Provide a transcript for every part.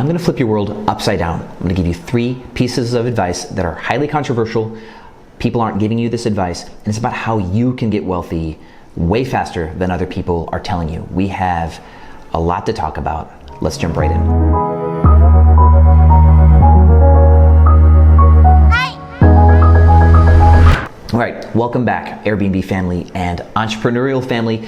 I'm gonna flip your world upside down. I'm gonna give you 3 pieces of advice that are highly controversial. People aren't giving you this advice, and it's about how you can get wealthy way faster than other people are telling you. We have a lot to talk about. Let's jump right in. All right, welcome back, Airbnb family and entrepreneurial family.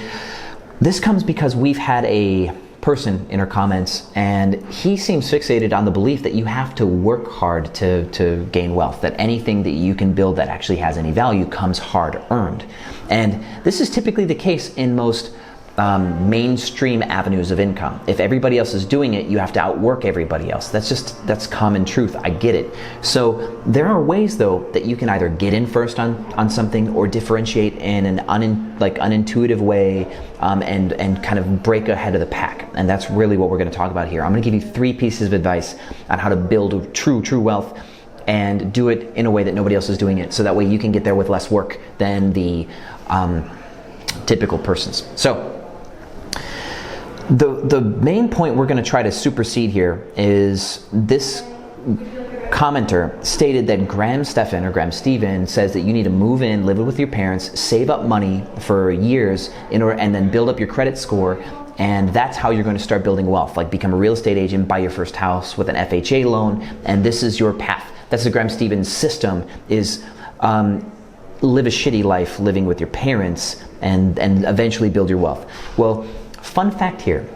This comes because we've had a person in our comments, and he seems fixated on the belief that you have to work hard to gain wealth, that anything that you can build that actually has any value comes hard earned. And this is typically the case in most mainstream avenues of income. If everybody else is doing it, you have to outwork everybody else. That's common truth. I get it. So there are ways though that you can either get in first on something or differentiate in an unintuitive way and kind of break ahead of the pack. And that's really what we're going to talk about here. I'm going to give you 3 pieces of advice on how to build true wealth and do it in a way that nobody else is doing it, so that way you can get there with less work than the typical persons. So the main point we're going to try to supersede here is this commenter stated that Graham Stephan says that you need to move in, live with your parents, save up money for years and then build up your credit score, and that's how you're going to start building wealth. Like become a real estate agent, buy your first house with an FHA loan, and this is your path. That's the Graham Stephan system, is live a shitty life living with your parents and eventually build your wealth. Well, fun fact here,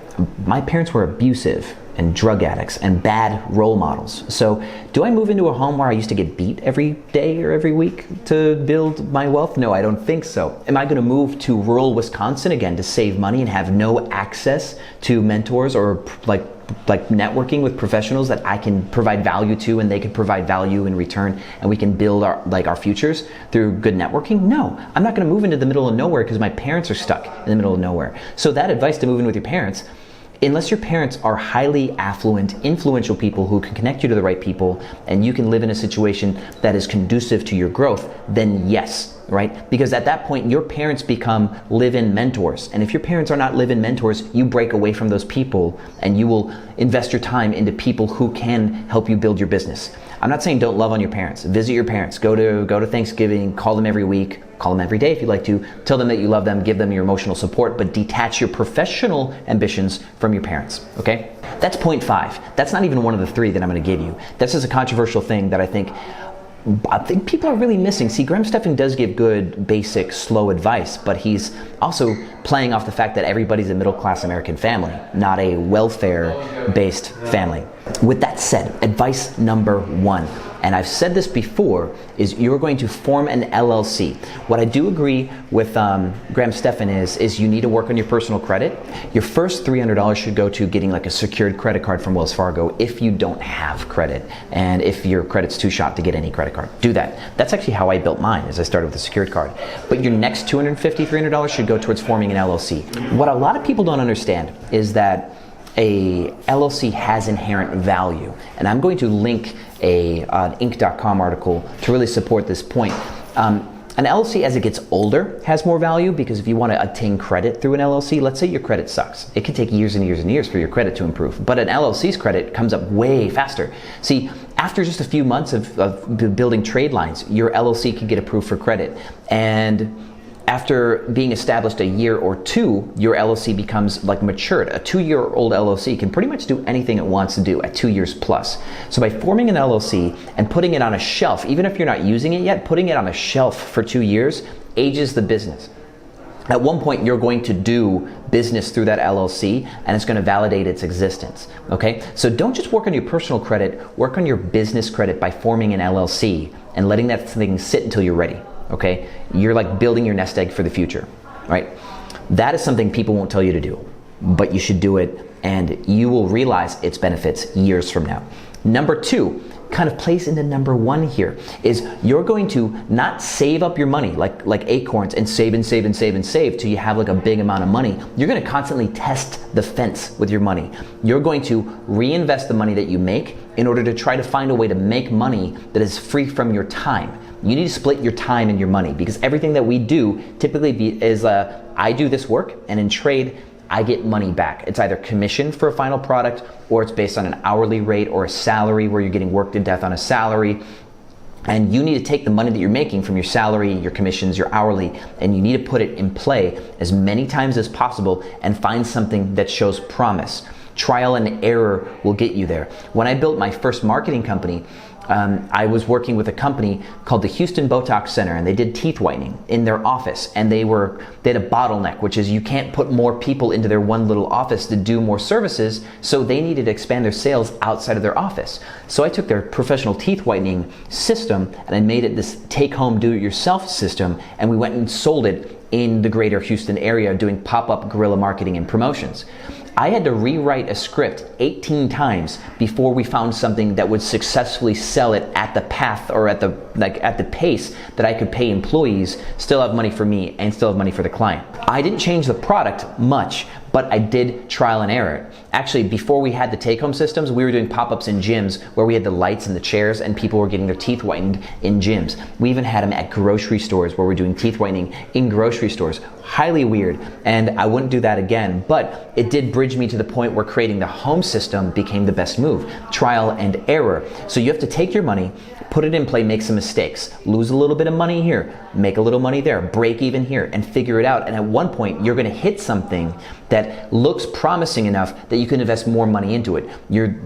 my parents were abusive and drug addicts and bad role models. So do I move into a home where I used to get beat every day or every week to build my wealth? No, I don't think so. Am I going to move to rural Wisconsin again to save money and have no access to mentors or like networking with professionals that I can provide value to and they can provide value in return, and we can build our futures through good networking? No, I'm not going to move into the middle of nowhere because my parents are stuck in the middle of nowhere. So that advice to move in with your parents, unless your parents are highly affluent, influential people who can connect you to the right people and you can live in a situation that is conducive to your growth, then yes, right? Because at that point, your parents become live-in mentors. And if your parents are not live-in mentors, you break away from those people and you will invest your time into people who can help you build your business. I'm not saying don't love on your parents. Visit your parents. Go to Thanksgiving, call them every week, call them every day if you'd like to. Tell them that you love them, give them your emotional support, but detach your professional ambitions from your parents, okay? That's point 5. That's not even one of the 3 that I'm gonna give you. This is a controversial thing that I think people are really missing. See, Graham Stephan does give good, basic, slow advice, but he's also playing off the fact that everybody's a middle-class American family, not a welfare-based family. With that said, advice number 1, and I've said this before, is you're going to form an LLC. What I do agree with Graham Stephan is you need to work on your personal credit. Your first $300 should go to getting like a secured credit card from Wells Fargo if you don't have credit, and if your credit's too shot to get any credit card, do that. That's actually how I built mine, is I started with a secured card. But your next $250, $300 should go towards forming an LLC. What a lot of people don't understand is that a LLC has inherent value, and I'm going to link an Inc.com article to really support this point. An LLC, as it gets older, has more value, because if you want to obtain credit through an LLC, let's say your credit sucks. It can take years and years and years for your credit to improve, but an LLC's credit comes up way faster. See, after just a few months of building trade lines, your LLC can get approved for credit, and after being established a year or 2, your LLC becomes like matured. A 2-year-old LLC can pretty much do anything it wants to do at 2 years plus. So by forming an LLC and putting it on a shelf, even if you're not using it yet, putting it on a shelf for 2 years ages the business. At one point, you're going to do business through that LLC, and it's going to validate its existence, okay? So don't just work on your personal credit, work on your business credit by forming an LLC and letting that thing sit until you're ready. Okay, you're like building your nest egg for the future, right? That is something people won't tell you to do, but you should do it, and you will realize its benefits years from now. Number 2 kind of plays into number 1 here, is you're going to not save up your money like acorns and save and save and save and save till you have like a big amount of money. You're going to constantly test the fence with your money. You're going to reinvest the money that you make in order to try to find a way to make money that is free from your time. You need to split your time and your money, because everything that we do typically is I do this work, and in trade I get money back. It's either commission for a final product, or it's based on an hourly rate or a salary where you're getting worked to death on a salary. And you need to take the money that you're making from your salary, your commissions, your hourly, and you need to put it in play as many times as possible and find something that shows promise. Trial and error will get you there. When I built my first marketing company, I was working with a company called the Houston Botox Center, and they did teeth whitening in their office, and they had a bottleneck, which is you can't put more people into their one little office to do more services, so they needed to expand their sales outside of their office. So I took their professional teeth whitening system and I made it this take-home do-it-yourself system, and we went and sold it in the greater Houston area doing pop-up guerrilla marketing and promotions. I had to rewrite a script 18 times before we found something that would successfully sell it at the path or at the pace that I could pay employees, still have money for me, and still have money for the client. I didn't change the product much, but I did trial and error. Actually, before we had the take-home systems, we were doing pop-ups in gyms where we had the lights and the chairs and people were getting their teeth whitened in gyms. We even had them at grocery stores where we're doing teeth whitening in grocery stores. Highly weird, and I wouldn't do that again, but it did bridge me to the point where creating the home system became the best move. Trial and error. So you have to take your money, put it in play, make some mistakes, lose a little bit of money here, make a little money there, break even here, and figure it out. And at one point, you're gonna hit something that looks promising enough that you can invest more money into it.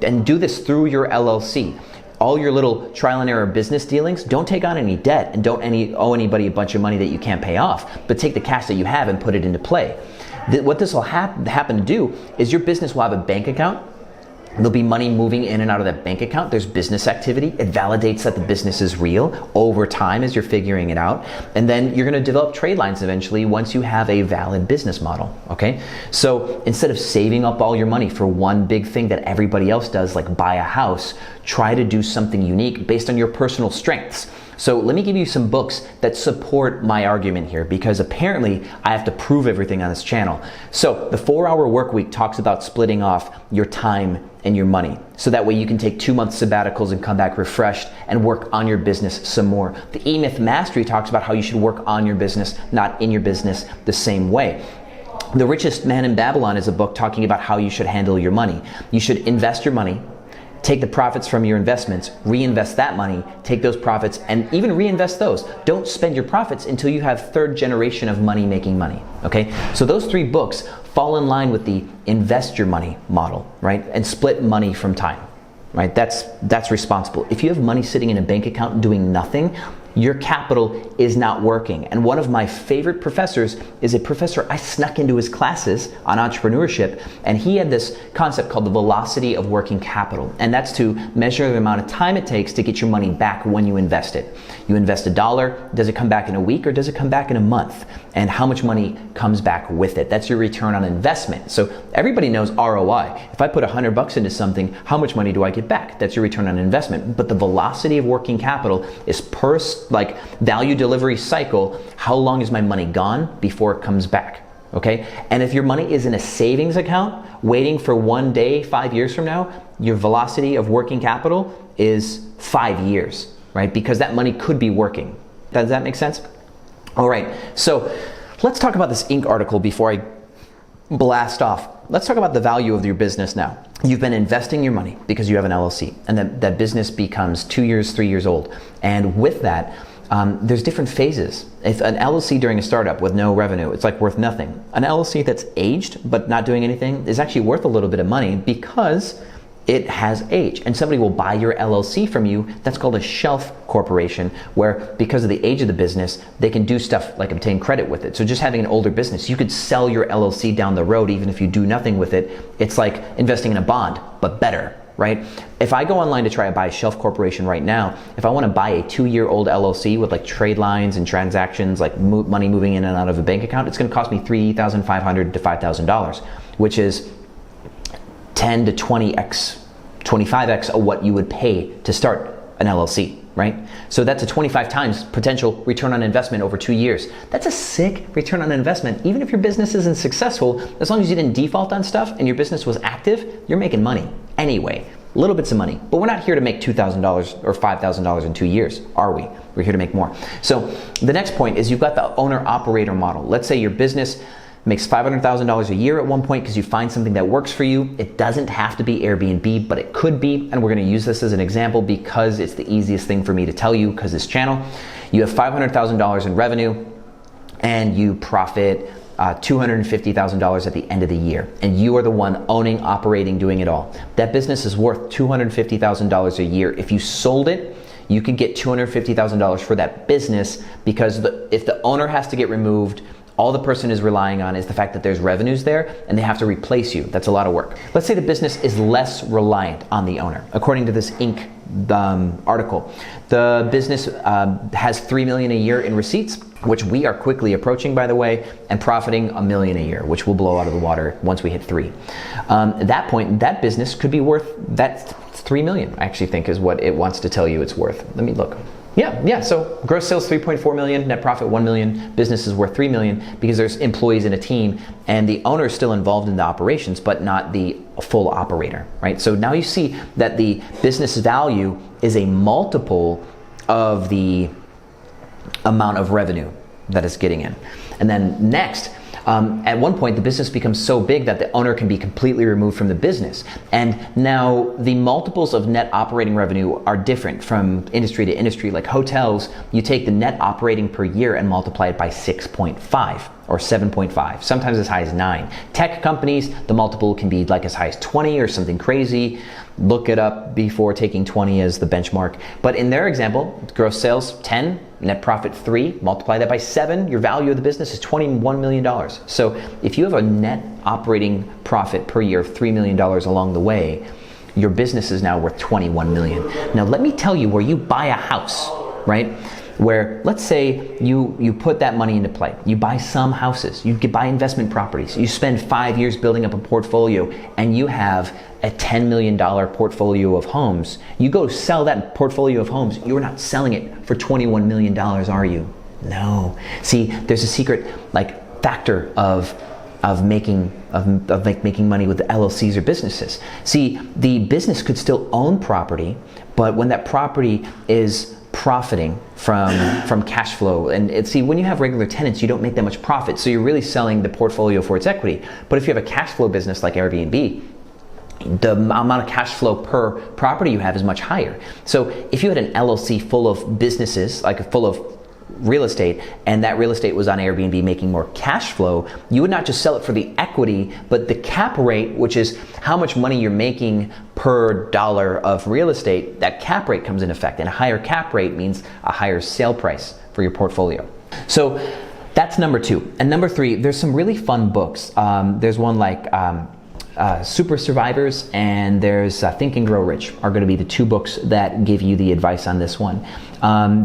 And do this through your LLC. All your little trial and error business dealings, don't take on any debt and don't owe anybody a bunch of money that you can't pay off, but take the cash that you have and put it into play. What this will happen to do is your business will have a bank account. There'll be money moving in and out of that bank account. There's business activity. It validates that the business is real over time as you're figuring it out. And then you're going to develop trade lines eventually once you have a valid business model, okay? So instead of saving up all your money for one big thing that everybody else does, like buy a house, try to do something unique based on your personal strengths. So let me give you some books that support my argument here, because apparently I have to prove everything on this channel. So the 4-Hour Workweek talks about splitting off your time and your money, so that way you can take 2-month sabbaticals and come back refreshed and work on your business some more. The E-Myth Mastery talks about how you should work on your business, not in your business, the same way. The Richest Man in Babylon is a book talking about how you should handle your money. You should invest your money, take the profits from your investments, reinvest that money, take those profits and even reinvest those. Don't spend your profits until you have 3rd generation of money making money, okay? So those 3 books fall in line with the invest your money model, right? And split money from time, right? That's responsible. If you have money sitting in a bank account doing nothing, your capital is not working. And one of my favorite professors is a professor I snuck into his classes on entrepreneurship, and he had this concept called the velocity of working capital. And that's to measure the amount of time it takes to get your money back when you invest it. You invest $1, does it come back in a week or does it come back in a month? And how much money comes back with it? That's your return on investment. So everybody knows ROI. If I put $100 into something, how much money do I get back? That's your return on investment. But the velocity of working capital is per value delivery cycle. How long is my money gone before it comes back? Okay. And if your money is in a savings account waiting for one day 5 years from now, your velocity of working capital is 5 years, right? Because that money could be working. Does that make sense? All right. So let's talk about this Inc. article before I blast off. Let's talk about the value of your business now. You've been investing your money because you have an LLC, and that business becomes 2 years, 3 years old. And with that, there's different phases. If an LLC during a startup with no revenue, it's like worth nothing. An LLC that's aged but not doing anything is actually worth a little bit of money because it has age, and somebody will buy your LLC from you. That's called a shelf corporation, where because of the age of the business, they can do stuff like obtain credit with it. So just having an older business, you could sell your LLC down the road even if you do nothing with it. It's like investing in a bond, but better, right? If I go online to try to buy a shelf corporation right now, if I want to buy a 2-year-old LLC with like trade lines and transactions, like money moving in and out of a bank account, it's going to cost me $3,500 to $5,000, which is 10 to 20x, 25x of what you would pay to start an LLC, right? So that's a 25 times potential return on investment over 2 years. That's a sick return on investment. Even if your business isn't successful, as long as you didn't default on stuff and your business was active, you're making money anyway. Little bits of money. But we're not here to make $2,000 or $5,000 in 2 years, are we? We're here to make more. So the next point is you've got the owner-operator model. Let's say your business makes $500,000 a year at one point because you find something that works for you. It doesn't have to be Airbnb, but it could be, and we're going to use this as an example because it's the easiest thing for me to tell you because this channel. You have $500,000 in revenue and you profit $250,000 at the end of the year, and you are the one owning, operating, doing it all. That business is worth $250,000 a year. If you sold it, you could get $250,000 for that business because if the owner has to get removed, all the person is relying on is the fact that there's revenues there and they have to replace you. That's a lot of work. Let's say the business is less reliant on the owner. According to this Inc. Article, the business has $3 million a year in receipts, which we are quickly approaching, by the way, and profiting $1 million a year, which will blow out of the water once we hit 3. At that point, that business could be worth, that $3 million, I actually think is what it wants to tell you it's worth. Let me look. Yeah, so gross sales 3.4 million, net profit 1 million, business is worth 3 million because there's employees in a team and the owner is still involved in the operations but not the full operator, right? So now you see that the business value is a multiple of the amount of revenue that it's getting in. And then next, at one point the business becomes so big that the owner can be completely removed from the business. And now the multiples of net operating revenue are different from industry to industry. Like hotels, you take the net operating per year and multiply it by 6.5 or 7.5, sometimes as high as 9. Tech companies, the multiple can be like as high as 20 or something crazy. Look it up before taking 20 as the benchmark. But in their example, gross sales 10, net profit 3, multiply that by 7, your value of the business is $21 million. So if you have a net operating profit per year of $3 million along the way, your business is now worth $21 million. Now let me tell you where you buy a house, right? Where let's say you put that money into play. You buy some houses, you buy investment properties, you spend 5 years building up a portfolio and you have a $10 million portfolio of homes. You go sell that portfolio of homes, you're not selling it for $21 million, are you? No. See, there's a secret factor of making money with the LLCs or businesses. See, the business could still own property, but when that property is profiting from cash flow, and see, when you have regular tenants, you don't make that much profit, so you're really selling the portfolio for its equity. But if you have a cash flow business like Airbnb, the amount of cash flow per property you have is much higher. So if you had an LLC full of businesses, full of real estate, and that real estate was on Airbnb making more cash flow, you would not just sell it for the equity, but the cap rate, which is how much money you're making per dollar of real estate, that cap rate comes in effect. And a higher cap rate means a higher sale price for your portfolio. So that's number 2. And number 3, there's some really fun books. There's one like Super Survivors, and there's Think and Grow Rich are going to be the 2 books that give you the advice on this one.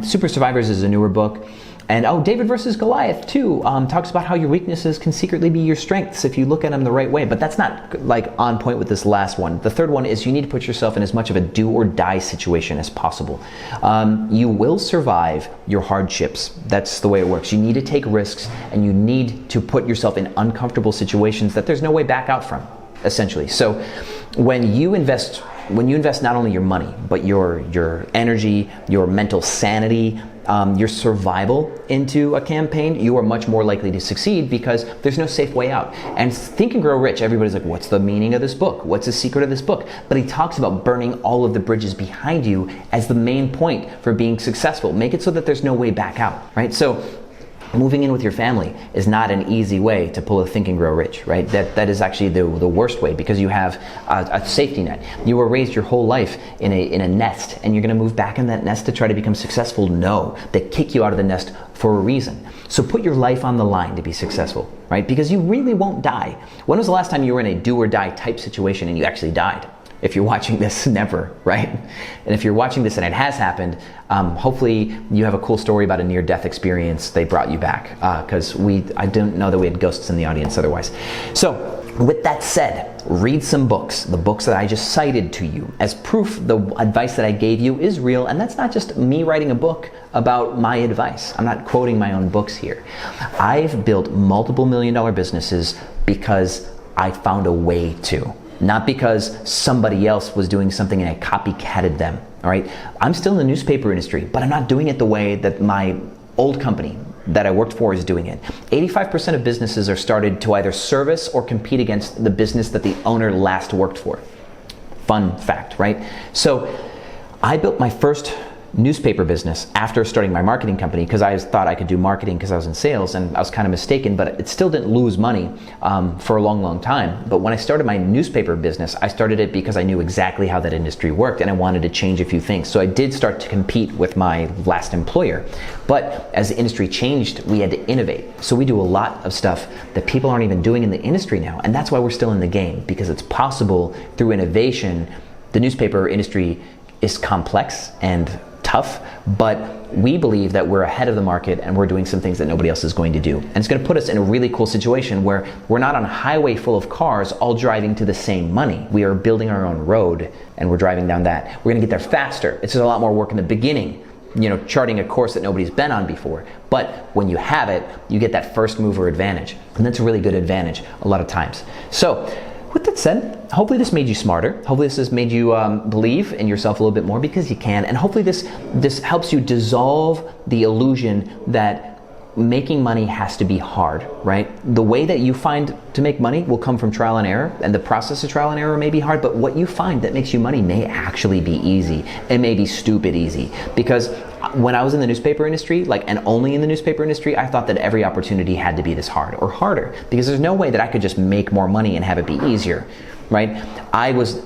Super Survivors is a newer book. And David versus Goliath too talks about how your weaknesses can secretly be your strengths if you look at them the right way. But that's not on point with this last one. The third one is you need to put yourself in as much of a do or die situation as possible. You will survive your hardships. That's the way it works. You need to take risks and you need to put yourself in uncomfortable situations that there's no way back out from, essentially. So when you invest not only your money, but your energy, your mental sanity, your survival into a campaign, you are much more likely to succeed because there's no safe way out. And Think and Grow Rich, everybody's like, what's the meaning of this book? What's the secret of this book? But he talks about burning all of the bridges behind you as the main point for being successful. Make it so that there's no way back out, right? So moving in with your family is not an easy way to pull a Think and Grow Rich, right? That is actually the worst way because you have a safety net. You were raised your whole life in a nest, and you're going to move back in that nest to try to become successful? No, they kick you out of the nest for a reason. So put your life on the line to be successful, right? Because you really won't die. When was the last time you were in a do or die type situation and you actually died? If you're watching this, never, right? And if you're watching this and it has happened, hopefully you have a cool story about a near-death experience. They brought you back because I don't know that we had ghosts in the audience otherwise. So with that said, read some books. The books that I just cited to you as proof the advice that I gave you is real, and that's not just me writing a book about my advice. I'm not quoting my own books here. I've built multiple million-dollar businesses because I found a way to. Not because somebody else was doing something and I copycatted them, all right? I'm still in the newspaper industry, but I'm not doing it the way that my old company that I worked for is doing it. 85% of businesses are started to either service or compete against the business that the owner last worked for. Fun fact, right? So I built my first newspaper business after starting my marketing company because I thought I could do marketing because I was in sales, and I was kind of mistaken, but it still didn't lose money for a long, long time. But when I started my newspaper business, I started it because I knew exactly how that industry worked and I wanted to change a few things. So I did start to compete with my last employer. But as the industry changed, we had to innovate. So we do a lot of stuff that people aren't even doing in the industry now. And that's why we're still in the game, because it's possible through innovation. The newspaper industry is complex and tough, but we believe that we're ahead of the market and we're doing some things that nobody else is going to do. And it's going to put us in a really cool situation where we're not on a highway full of cars all driving to the same money. We are building our own road and we're driving down that. We're going to get there faster. It's just a lot more work in the beginning, charting a course that nobody's been on before. But when you have it, you get that first mover advantage. And that's a really good advantage a lot of times. So with that said, hopefully this made you smarter. Hopefully this has made you believe in yourself a little bit more, because you can. And hopefully this helps you dissolve the illusion that making money has to be hard, right? The way that you find to make money will come from trial and error, and the process of trial and error may be hard, but what you find that makes you money may actually be easy. It may be stupid easy. Because when I was in the newspaper industry, and only in the newspaper industry, I thought that every opportunity had to be this hard or harder, because there's no way that I could just make more money and have it be easier, right? I was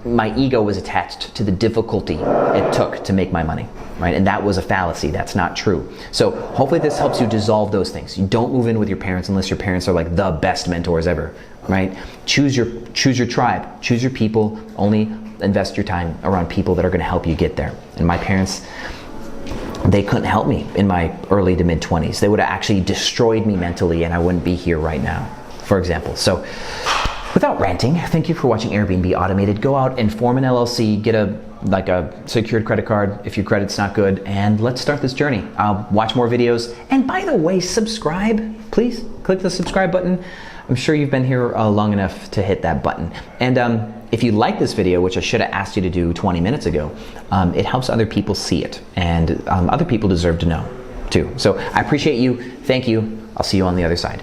my ego was attached to the difficulty it took to make my money, right? And that was a fallacy. That's not true. So hopefully this helps you dissolve those things. You don't move in with your parents unless your parents are the best mentors ever, right? Choose your tribe, choose your people. Only invest your time around people that are going to help you get there. And my parents, they couldn't help me in my early to mid 20s. They would have actually destroyed me mentally, and I wouldn't be here right now, for example. So without ranting, thank you for watching Airbnb Automated. Go out and form an LLC, get a secured credit card if your credit's not good, and let's start this journey. I'll watch more videos. And by the way, subscribe. Please click the subscribe button. I'm sure you've been here long enough to hit that button. And if you like this video, which I should have asked you to do 20 minutes ago, it helps other people see it, and other people deserve to know too. So I appreciate you. Thank you. I'll see you on the other side.